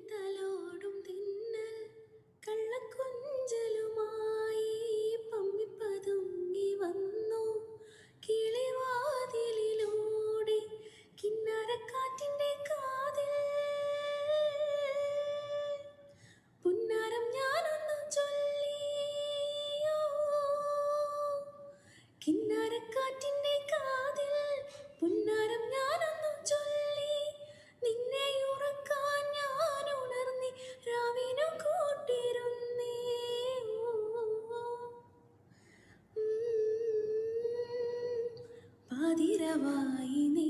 തലോടും തിന്നൽ കള്ളക്കൊഞ്ചലുമായി പമ്മിപ്പതുങ്ങി വന്നു കിളിവാതിലിലൂടെ കിന്നാരക്കാറ്റിൻ്റെ കാതിൽ പുന്നാരം ഞാനൊന്നു ചൊല്ലിയോ കിന്നാരക്കാറ്റിൻ്റെ കാതിൽ പുന്നാരം ഞാനൊന്നു ചൊല്ലി നിന്നെ ഉറക്കാൻ ഞാൻ ഉണർന്നി രാവിനു കൂട്ടിരുന്നേ പാതിരവായി നീ